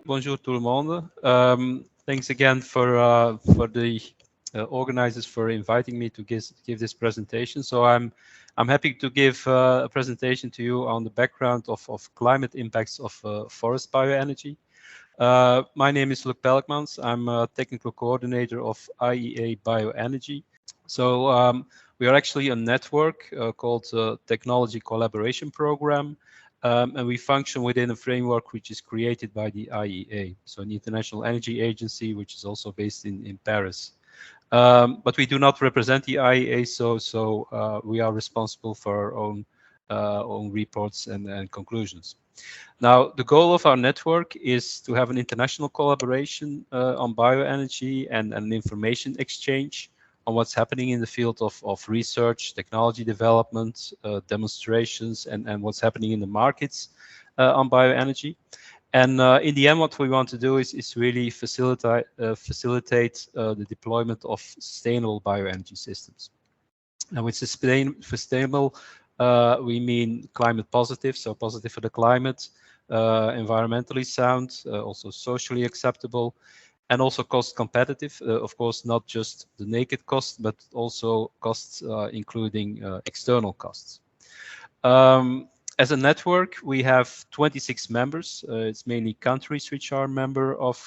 bonjour tout le monde. Thanks again for the organizers for inviting me to give this presentation. So I'm happy to give a presentation to you on the background of climate impacts of forest bioenergy. My name is Luc PELKMANS. I'm a technical coordinator of IEA Bioenergy. So we are actually a network called Technology Collaboration Program. And we function within a framework which is created by the IEA, so the International Energy Agency, which is also based in Paris. But we do not represent the IEA, so we are responsible for our own reports and conclusions. Now, the goal of our network is to have an international collaboration on bioenergy and an information exchange on what's happening in the field of research, technology development, demonstrations, and what's happening in the markets on bioenergy. And in the end, what we want to do is really facilitate the deployment of sustainable bioenergy systems. And with sustainable, we mean climate positive, so positive for the climate, environmentally sound, also socially acceptable, and also cost competitive, of course, not just the naked cost, but also costs including external costs. As a network, we have 26 members. It's mainly countries which are member of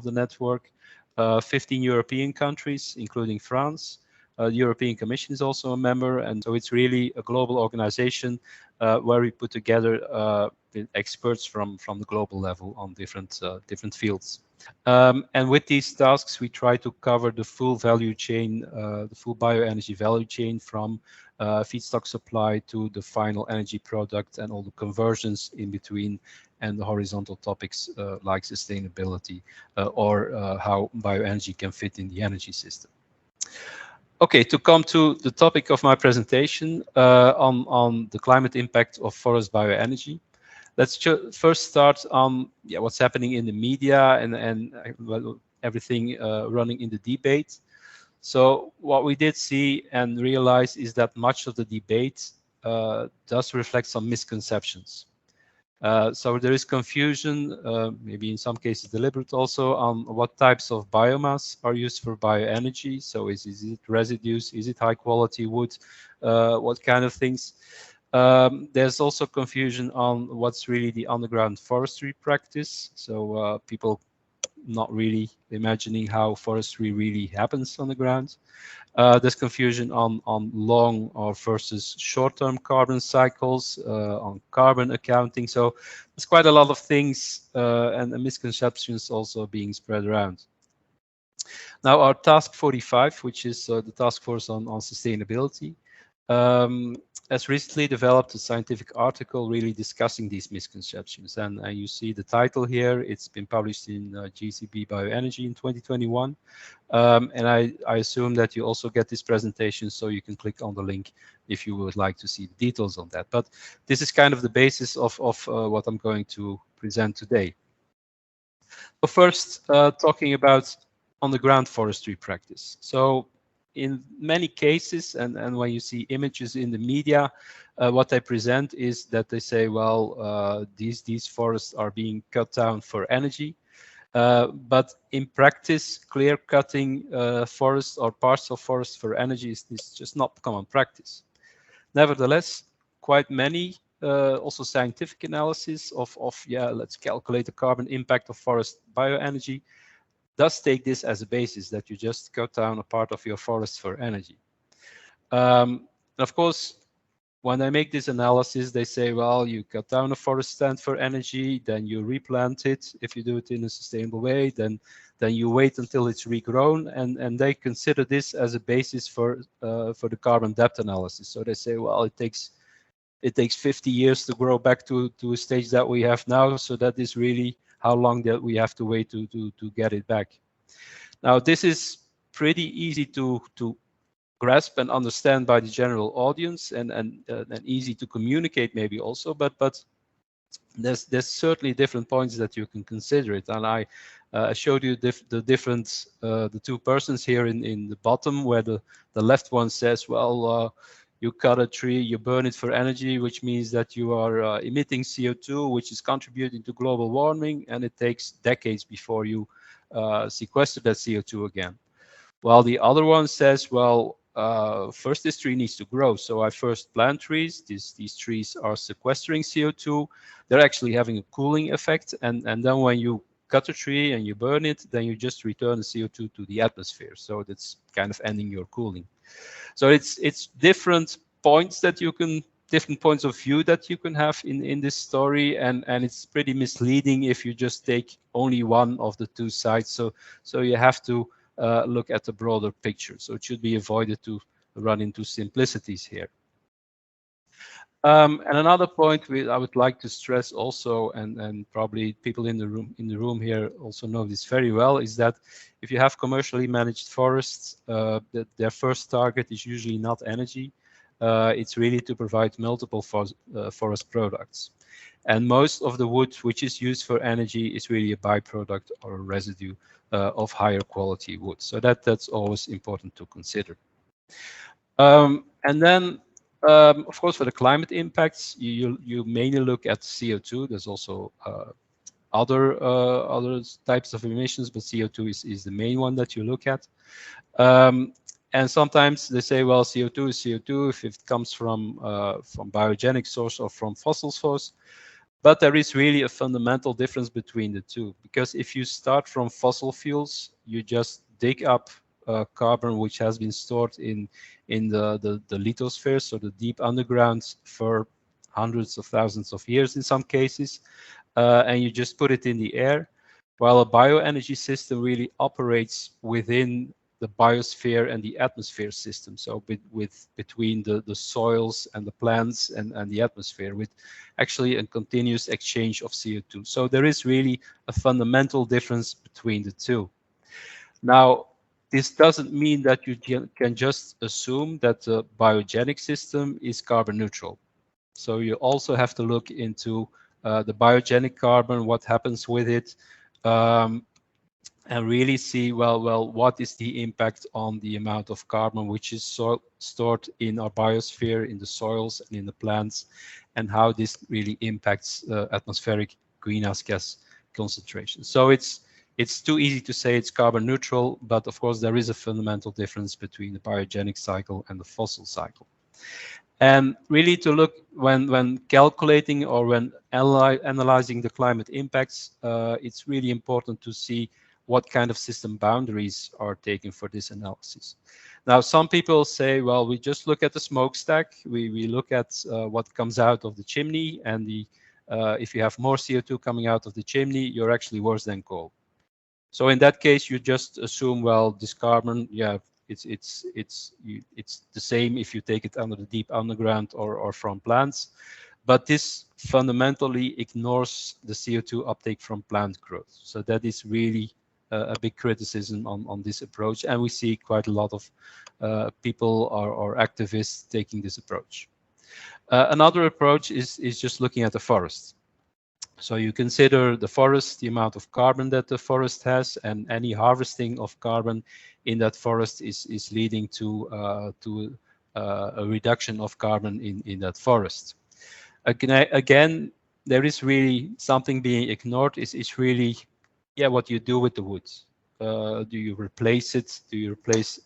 the network, 15 European countries, including France. The European Commission is also a member, and so it's really a global organization where we put together experts from the global level on different fields. And with these tasks, we try to cover the full value chain, the full bioenergy value chain from feedstock supply to the final energy product and all the conversions in between, and the horizontal topics like sustainability or how bioenergy can fit in the energy system. Okay, to come to the topic of my presentation on the climate impact of forest bioenergy. Let's first start on what's happening in the media and everything running in the debate. So what we did see and realize is that much of the debate does reflect some misconceptions. So there is confusion, maybe in some cases deliberate also, on what types of biomass are used for bioenergy. So is it residues? Is it high quality wood? What kind of things? There's also confusion on what's really the underground forestry practice. So people not really imagining how forestry really happens on the ground. There's confusion on long or versus short-term carbon cycles, on carbon accounting. So there's quite a lot of things and misconceptions also being spread around. Now our task 45, which is the task force on sustainability, has recently developed a scientific article really discussing these misconceptions. And you see the title here. It's been published in GCB Bioenergy in 2021. And I assume that you also get this presentation, so you can click on the link if you would like to see the details on that. But this is kind of the basis of what I'm going to present today. So first, talking about on-the-ground forestry practice. So in many cases, and when you see images in the media, what they present is that they say, well, these forests are being cut down for energy. But in practice, clear cutting forests or parts of forests for energy is just not common practice. Nevertheless, quite many also scientific analysis of let's calculate the carbon impact of forest bioenergy does take this as a basis, that you just cut down a part of your forest for energy. And of course, when they make this analysis, they say, well, you cut down a forest stand for energy, then you replant it. If you do it in a sustainable way, then you wait until it's regrown, and they consider this as a basis for the carbon depth analysis. So they say, well, it takes 50 years to grow back to a stage that we have now, so that is really how long that we have to wait to get it back. Now, this is pretty easy to grasp and understand by the general audience, and easy to communicate maybe also, but there's certainly different points that you can consider it. And I showed you the two persons here in the bottom, where the left one says, well, you cut a tree, you burn it for energy, which means that you are emitting CO2, which is contributing to global warming, and it takes decades before you sequester that CO2 again. While the other one says, well, first this tree needs to grow. So I first plant trees. These trees are sequestering CO2. They're actually having a cooling effect. And then when you cut a tree and you burn it, then you just return the CO2 to the atmosphere. So that's kind of ending your cooling. So it's different points that you can, different points of view that you can have in this story, and it's pretty misleading if you just take only one of the two sides. So you have to look at the broader picture. So it should be avoided to run into simplicities here. And another point I would like to stress also, and probably people in the room here also know this very well, is that if you have commercially managed forests, their first target is usually not energy. It's really to provide multiple forest products. And most of the wood which is used for energy is really a byproduct or a residue of higher quality wood. So that's always important to consider. And then, of course, for the climate impacts, you mainly look at CO2. There's also other types of emissions, but CO2 is the main one that you look at. And sometimes they say, well, CO2 is CO2 if it comes from biogenic source or from fossil source. But there is really a fundamental difference between the two, because if you start from fossil fuels, you just dig up carbon which has been stored in the lithosphere, so the deep underground, for hundreds of thousands of years in some cases, and you just put it in the air, while a bioenergy system really operates within the biosphere and the atmosphere system, so between the soils and the plants and the atmosphere, with actually a continuous exchange of CO2. So there is really a fundamental difference between the two. Now, this doesn't mean that you can just assume that the biogenic system is carbon neutral. So you also have to look into the biogenic carbon, what happens with it, and really see, well, what is the impact on the amount of carbon which is stored in our biosphere, in the soils and in the plants, and how this really impacts atmospheric greenhouse gas concentration. So it's too easy to say it's carbon neutral, but of course there is a fundamental difference between the biogenic cycle and the fossil cycle. And really to look when calculating or when analyzing the climate impacts, it's really important to see what kind of system boundaries are taken for this analysis. Now, some people say, well, we just look at the smokestack. We look at what comes out of the chimney, and if you have more CO2 coming out of the chimney, you're actually worse than coal. So in that case, you just assume, well, this carbon, yeah, it's the same if you take it under the deep underground or from plants. But this fundamentally ignores the CO2 uptake from plant growth. So that is really a big criticism on this approach. And we see quite a lot of people or activists taking this approach. Another approach is just looking at the forest. So you consider the forest, the amount of carbon that the forest has, and any harvesting of carbon in that forest is leading to a reduction of carbon in that forest. Again, there is really something being ignored. Is really, yeah, what you do with the wood. Do you replace it? Do you replace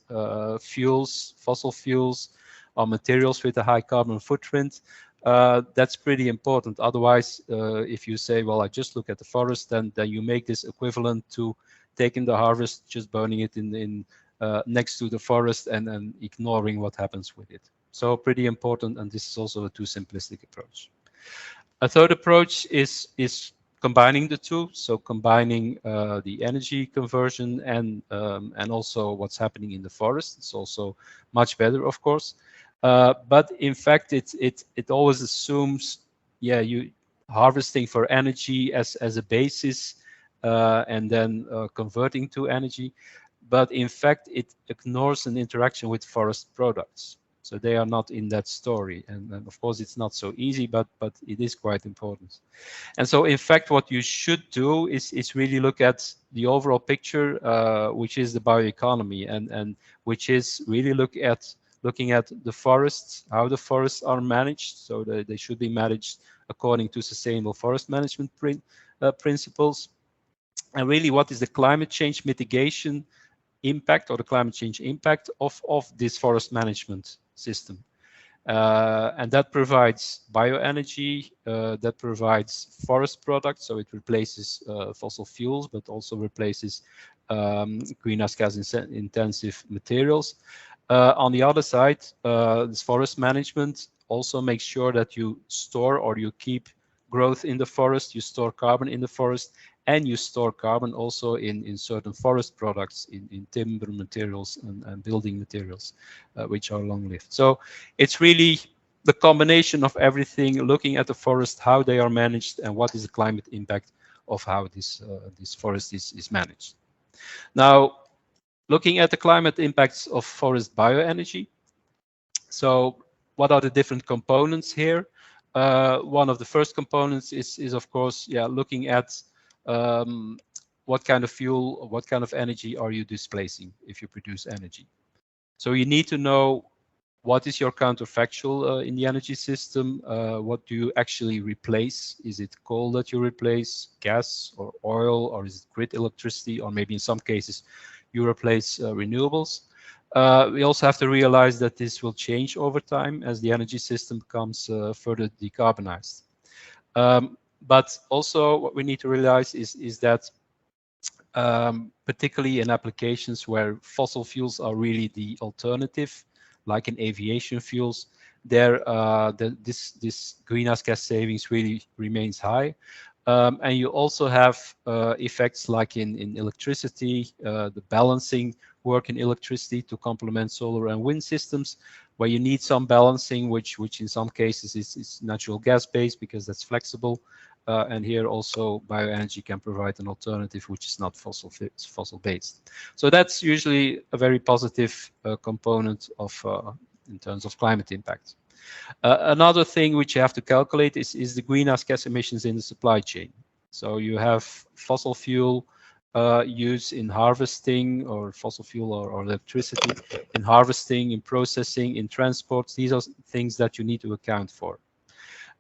fuels, fossil fuels, or materials with a high carbon footprint? That's pretty important. Otherwise, if you say, well, I just look at the forest, then you make this equivalent to taking the harvest, just burning it in next to the forest and ignoring what happens with it. So pretty important, and this is also a too simplistic approach. A third approach is combining the two, so combining the energy conversion and also what's happening in the forest. It's also much better, of course. But in fact, it always assumes, yeah, you harvesting for energy as a basis, and then converting to energy. But in fact, it ignores an interaction with forest products. So they are not in that story. And of course, it's not so easy, but it is quite important. And so, in fact, what you should do is really look at the overall picture, which is the bioeconomy, and which is really looking at the forests, how the forests are managed. So they should be managed according to sustainable forest management principles. And really, what is the climate change mitigation impact, or the climate change impact of this forest management system? And that provides bioenergy, that provides forest products, so it replaces fossil fuels, but also replaces greenhouse gas intensive materials. On the other side, this forest management also makes sure that you store or you keep growth in the forest, you store carbon in the forest, and you store carbon also in certain forest products, in timber materials and building materials, which are long-lived. So it's really the combination of everything, looking at the forest, how they are managed, and what is the climate impact of how this forest is managed. Now, looking at the climate impacts of forest bioenergy. So what are the different components here? One of the first components is of course, looking at what kind of fuel, what kind of energy are you displacing if you produce energy. So you need to know what is your counterfactual in the energy system. What do you actually replace? Is it coal that you replace, gas or oil, or is it grid electricity, or maybe in some cases you replace renewables? We also have to realize that this will change over time as the energy system becomes further decarbonized. But also what we need to realize is that particularly in applications where fossil fuels are really the alternative, like in aviation fuels, there this greenhouse gas savings really remains high. And you also have effects like in electricity, the balancing work in electricity to complement solar and wind systems, where you need some balancing, which in some cases is natural gas based because that's flexible. And here also bioenergy can provide an alternative which is not fossil based. So that's usually a very positive component of in terms of climate impact. Another thing which you have to calculate is the greenhouse gas emissions in the supply chain. So you have fossil fuel use in harvesting, or fossil fuel or electricity in harvesting, in processing, in transport. These are things that you need to account for.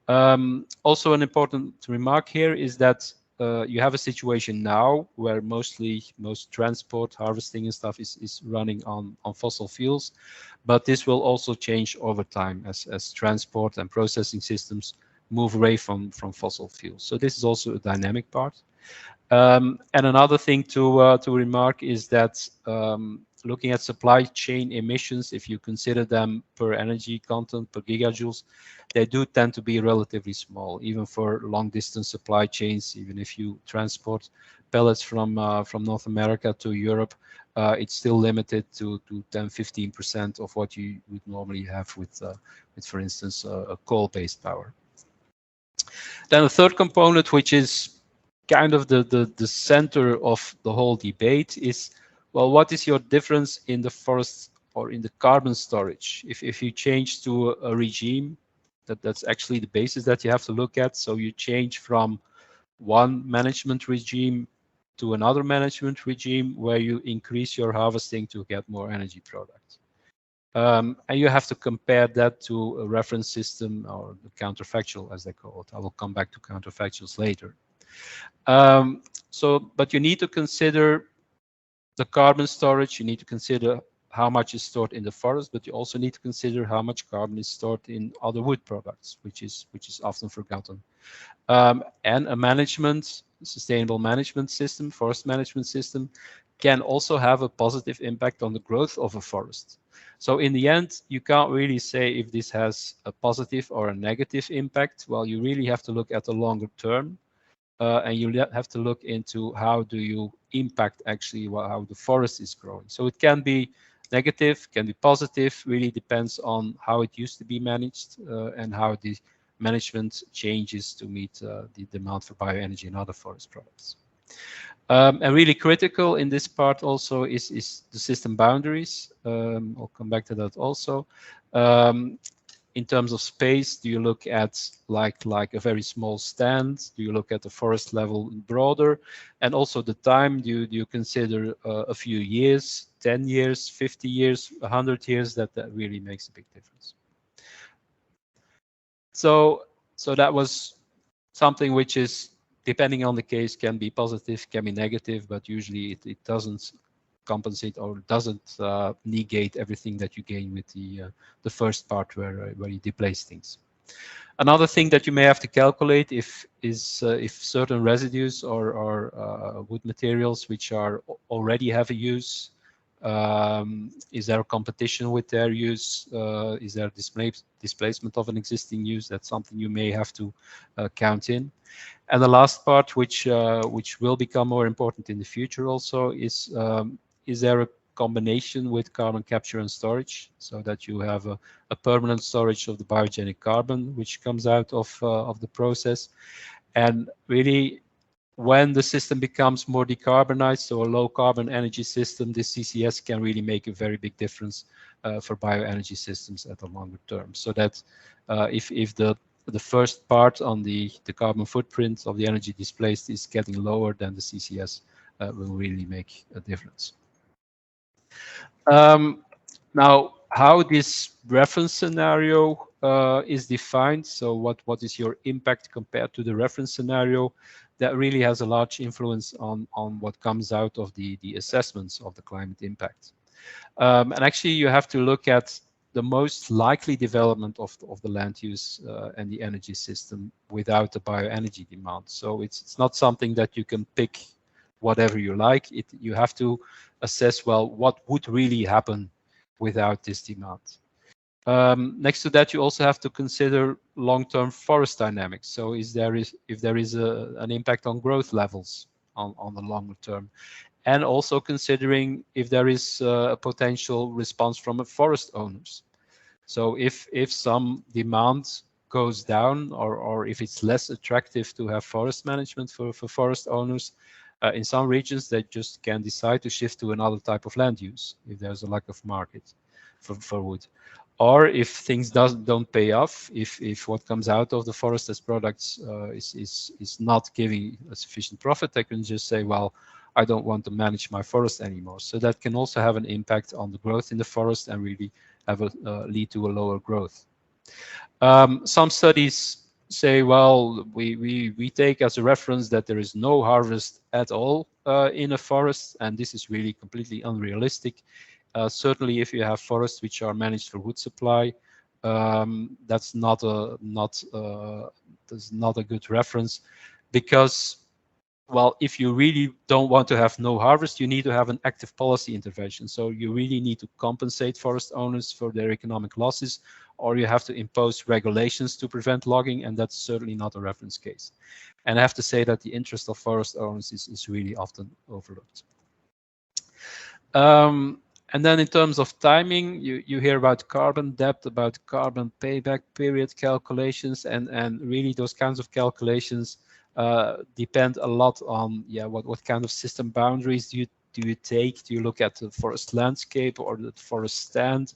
Also an important remark here is that you have a situation now where most transport, harvesting and stuff is running on fossil fuels, but this will also change over time as transport and processing systems move away from fossil fuels. So this is also a dynamic part. And another thing to remark is that looking at supply chain emissions, if you consider them per energy content, per gigajoules, they do tend to be relatively small, even for long distance supply chains. Even if you transport pellets from North America to Europe, it's still limited to 10-15% of what you would normally have with for instance, a coal-based power. Then the third component, which is kind of the center of the whole debate, is, well, what is your difference in the forest or in the carbon storage? If you change to a regime, that's actually the basis that you have to look at. So you change from one management regime to another management regime where you increase your harvesting to get more energy products. And you have to compare that to a reference system, or the counterfactual as they call it. I will come back to counterfactuals later. But you need to consider the carbon storage. You need to consider how much is stored in the forest, but you also need to consider how much carbon is stored in other wood products, which is often forgotten. And a sustainable management system, forest management system, can also have a positive impact on the growth of a forest. So in the end, you can't really say if this has a positive or a negative impact. Well, you really have to look at the longer term. And you have to look into how do you impact actually how the forest is growing. So it can be negative, can be positive, really depends on how it used to be managed and how the management changes to meet the demand for bioenergy and other forest products. And really critical in this part also is the system boundaries. I'll come back to that also. in terms of space, do you look at like a very small stand? Do you look at the forest level broader? And also the time, do you consider a few years, 10 years, 50 years, 100 years? That really makes a big difference. So that was something which is, depending on the case, can be positive, can be negative, but usually it doesn't compensate or doesn't negate everything that you gain with the first part where you displace things. Another thing that you may have to calculate if certain residues or wood materials which are already have a use, is there a competition with their use? Is there displacement of an existing use? That's something you may have to count in. And the last part, which will become more important in the future also, is there a combination with carbon capture and storage, so that you have a permanent storage of the biogenic carbon which comes out of the process. And really, when the system becomes more decarbonized, so a low carbon energy system, this CCS can really make a very big difference for bioenergy systems at the longer term. So that if the first part on the carbon footprint of the energy displaced is getting lower, then the CCS will really make a difference. Now, how this reference scenario is defined, so what is your impact compared to the reference scenario, that really has a large influence on what comes out of the assessments of the climate impact. And actually, you have to look at the most likely development of the land use and the energy system without the bioenergy demand. So it's not something that you can pick whatever you like. You have to assess, well, what would really happen without this demand. Next to that, you also have to consider long-term forest dynamics. So if there is an impact on growth levels on the longer term, and also considering if there is a potential response from forest owners. So if some demand goes down, or if it's less attractive to have forest management for forest owners, in some regions they just can decide to shift to another type of land use if there's a lack of market for wood. Or if things don't pay off, if what comes out of the forest as products is not giving a sufficient profit, they can just say, well, I don't want to manage my forest anymore. So that can also have an impact on the growth in the forest and really have lead to a lower growth. Some studies say, well, we take as a reference that there is no harvest at all in a forest, and this is really completely unrealistic. Certainly, if you have forests which are managed for wood supply, that's not a good reference, because, well, if you really don't want to have no harvest, you need to have an active policy intervention. So you really need to compensate forest owners for their economic losses, or you have to impose regulations to prevent logging, and that's certainly not a reference case. And I have to say that the interest of forest owners is really often overlooked. And then in terms of timing, you hear about carbon depth, about carbon payback period calculations, and really those kinds of calculations depend a lot on what kind of system boundaries do you take? Do you look at the forest landscape or the forest stand?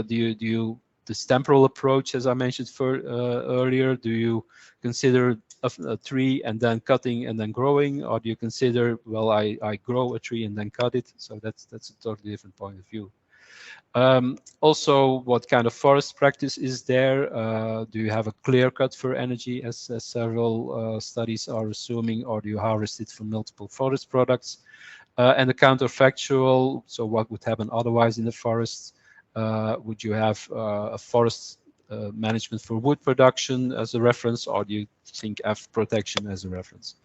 Do you this temporal approach, as I mentioned earlier? Do you consider a tree and then cutting and then growing, or do you consider, well, I grow a tree and then cut it? So that's a totally different point of view. Also, what kind of forest practice is there? Do you have a clear cut for energy, as several studies are assuming, or do you harvest it from multiple forest products? And the counterfactual, so what would happen otherwise in the forests? Would you have a forest management for wood production as a reference, or do you think of protection as a reference?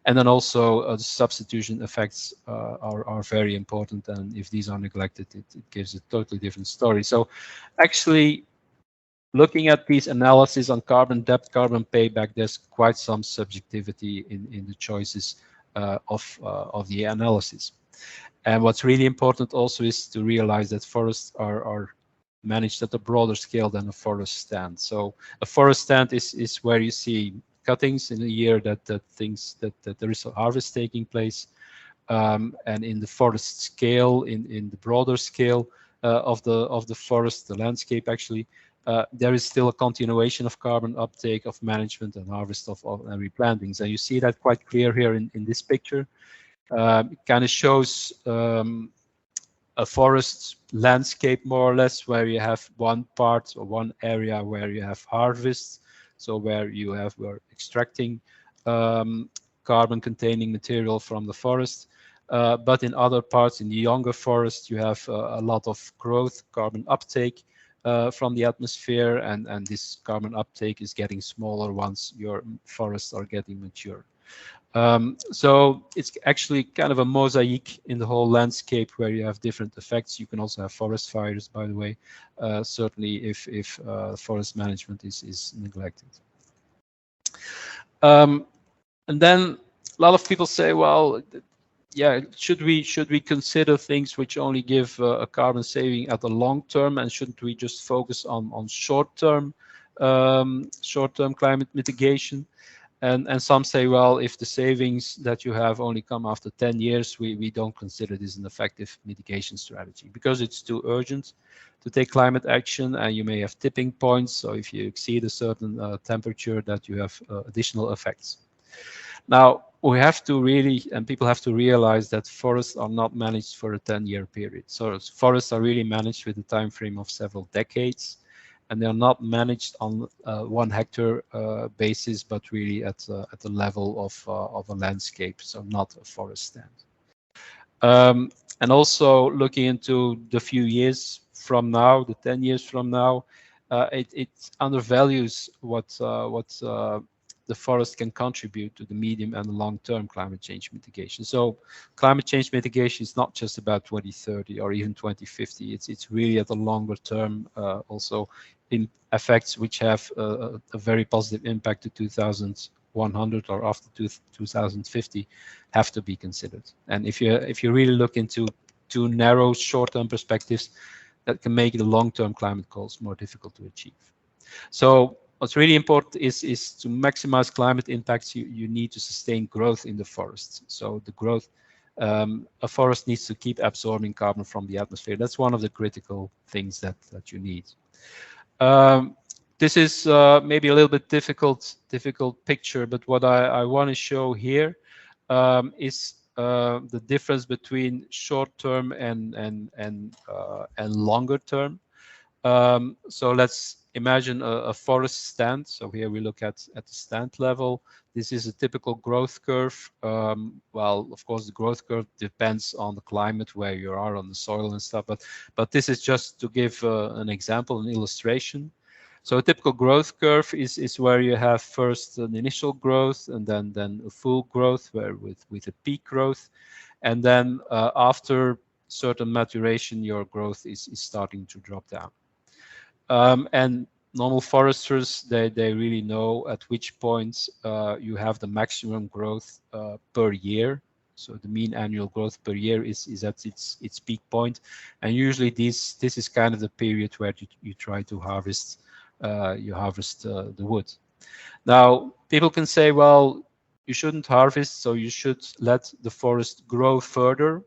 And then also the substitution effects are very important, and if these are neglected, it gives a totally different story. So actually, looking at these analyses on carbon depth, carbon payback, there's quite some subjectivity in the choices of the analysis. And what's really important also is to realize that forests are managed at a broader scale than a forest stand. So a forest stand is where you see cuttings in a year that there is a harvest taking place. And in the forest scale, in the broader scale, of the forest, the landscape actually, there is still a continuation of carbon uptake, of management and harvest of replantings. And you see that quite clear here in this picture. It kind of shows a forest landscape more or less, where you have one part or one area where you have harvest, so where we're extracting carbon containing material from the forest. But in other parts, in the younger forest, you have a lot of growth, carbon uptake from the atmosphere, and this carbon uptake is getting smaller once your forests are getting mature. So it's actually kind of a mosaic in the whole landscape where you have different effects. You can also have forest fires, by the way, certainly if forest management is neglected. And then a lot of people say, well, yeah, should we consider things which only give a carbon saving at the long term, and shouldn't we just focus on short-term climate mitigation? And some say, well, if the savings that you have only come after 10 years, we don't consider this an effective mitigation strategy because it's too urgent to take climate action, and you may have tipping points. So if you exceed a certain temperature, that you have additional effects. Now, we have to really, and people have to realize that forests are not managed for a 10-year period. So forests are really managed with a time frame of several decades, and they're not managed on 1 hectare basis, but really at the level of a landscape, so not a forest stand. And also looking into the few years from now, the 10 years from now, it undervalues what the forest can contribute to the medium and long-term climate change mitigation. So climate change mitigation is not just about 2030 or even 2050. It's really at the longer term also in effects which have a very positive impact to 2100 or after 2050 have to be considered. And if you really look into too narrow short-term perspectives, that can make the long-term climate goals more difficult to achieve. So what's really important is to maximize climate impacts. You need to sustain growth in the forests. So the growth, a forest needs to keep absorbing carbon from the atmosphere. That's one of the critical things that you need. This is maybe a little bit difficult picture, but what I want to show here is the difference between short-term and longer term. So let's imagine a forest stand. So here we look at the stand level. This is a typical growth curve. Well, of course, the growth curve depends on the climate, where you are on the soil and stuff. But this is just to give an example, an illustration. So a typical growth curve is where you have first an initial growth and then a full growth with a peak growth. And then after certain maturation, your growth is starting to drop down. And normal foresters, they really know at which point you have the maximum growth per year. So the mean annual growth per year is at its peak point. And usually this is kind of the period where you try to harvest the wood. Now, people can say, well, you shouldn't harvest, so you should let the forest grow further,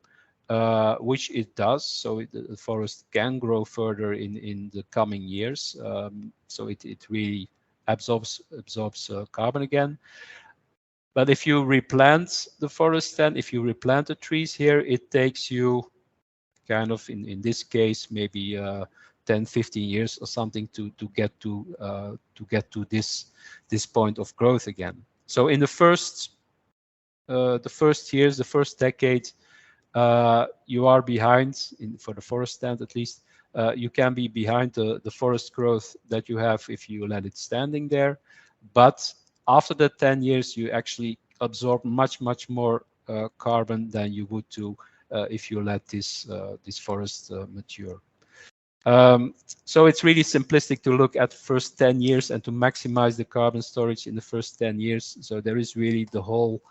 which it does. So the forest can grow further in the coming years. So it really absorbs carbon again. But if you replant the forest, then if you replant the trees here, it takes you kind of in this case maybe 10, 15 years or something to get to this point of growth again. So in the first years, the first decade, you are behind, for the forest stand at least, you can be behind the forest growth that you have if you let it standing there. But after the 10 years, you actually absorb much more carbon than you would do if you let this forest mature. So it's really simplistic to look at the first 10 years and to maximize the carbon storage in the first 10 years. So there is really the whole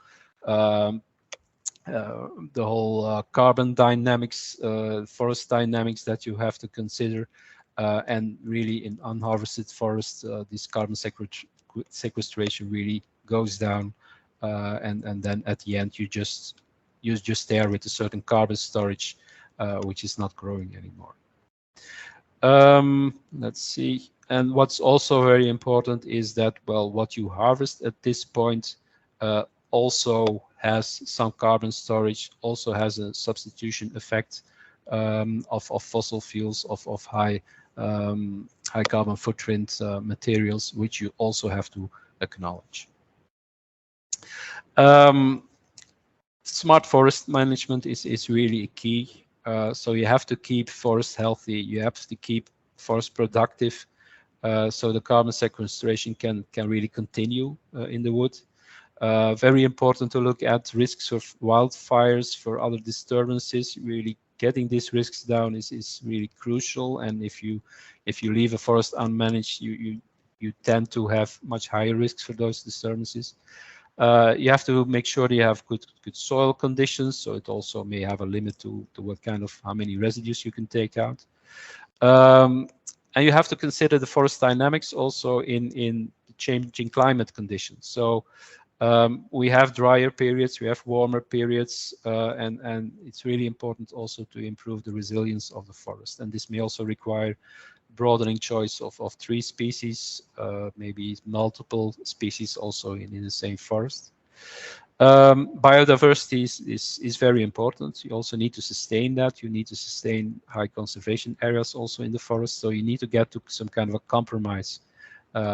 carbon dynamics, forest dynamics that you have to consider, and really in unharvested forests, this carbon sequestration really goes down, and then at the end you're just there with a certain carbon storage, which is not growing anymore. Let's see. And what's also very important is that, well, what you harvest at this point also has some carbon storage, also has a substitution effect of fossil fuels, of high carbon footprint materials, which you also have to acknowledge. Smart forest management is really key. So you have to keep forests healthy. You have to keep forests productive, so the carbon sequestration can really continue in the wood. Very important to look at risks of wildfires, for other disturbances. Really getting these risks down is really crucial. And if you leave a forest unmanaged, you tend to have much higher risks for those disturbances. You have to make sure that you have good soil conditions, so it also may have a limit to what kind of, how many residues you can take out. And you have to consider the forest dynamics also in changing climate conditions. So we have drier periods, we have warmer periods, and it's really important also to improve the resilience of the forest. And this may also require broadening choice of tree species, maybe multiple species also in the same forest. Biodiversity is very important. You also need to sustain that. You need to sustain high conservation areas also in the forest. So you need to get to some kind of a compromise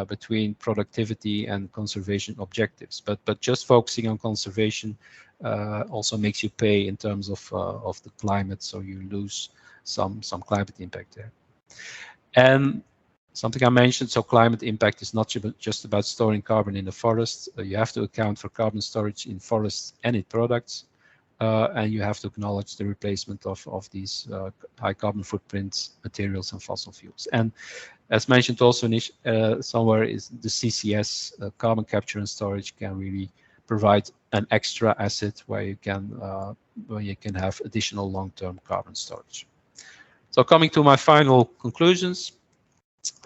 between productivity and conservation objectives. But just focusing on conservation also makes you pay in terms of the climate. So you lose some climate impact there. And something I mentioned, so climate impact is not just about storing carbon in the forest. You have to account for carbon storage in forests and in products. And you have to acknowledge the replacement of these high carbon footprint materials and fossil fuels. And as mentioned also somewhere, is the CCS, carbon capture and storage, can really provide an extra asset where you can have additional long-term carbon storage. So coming to my final conclusions.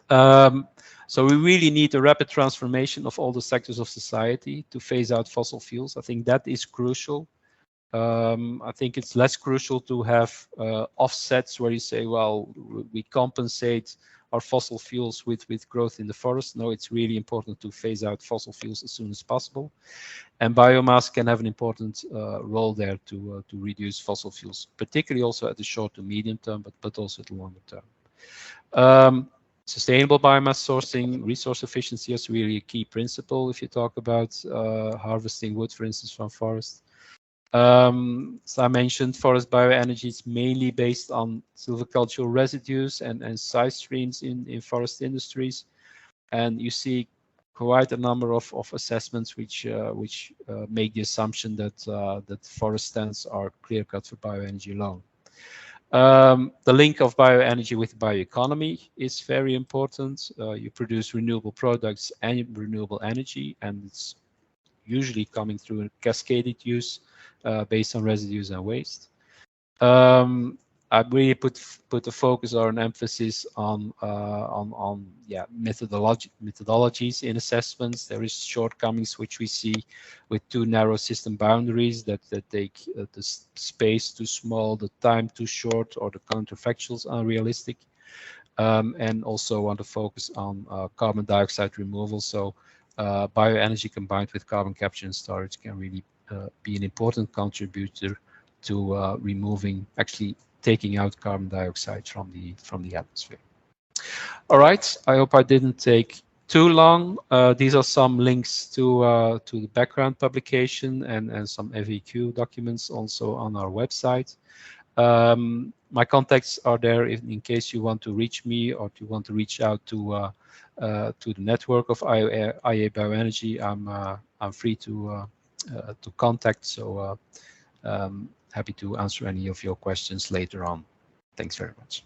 So we really need a rapid transformation of all the sectors of society to phase out fossil fuels. I think that is crucial. I think it's less crucial to have offsets where you say, well, we compensate our fossil fuels with growth in the forest. No, it's really important to phase out fossil fuels as soon as possible. And biomass can have an important role there to reduce fossil fuels, particularly also at the short to medium term, but also at the longer term. Sustainable biomass sourcing, resource efficiency is really a key principle if you talk about harvesting wood, for instance, from forests. So I mentioned forest bioenergy is mainly based on silvicultural residues and side streams in forest industries, and you see quite a number of assessments which make the assumption that forest stands are clear-cut for bioenergy alone. The link of bioenergy with bioeconomy is very important. You produce renewable products and renewable energy, and it's usually coming through a cascaded use based on residues and waste. I really put a focus or an emphasis on methodologies in assessments. There is shortcomings which we see with too narrow system boundaries that take the space too small, the time too short, or the counterfactuals unrealistic. And also want to focus on carbon dioxide removal. So bioenergy combined with carbon capture and storage can really be an important contributor to actually taking out carbon dioxide from the atmosphere. All right, I hope I didn't take too long. These are some links to the background publication and some FAQ documents also on our website. My contacts are there in case you want to reach me or you want to reach out to the network of IEA Bioenergy. I'm free to contact. So happy to answer any of your questions later on. Thanks very much.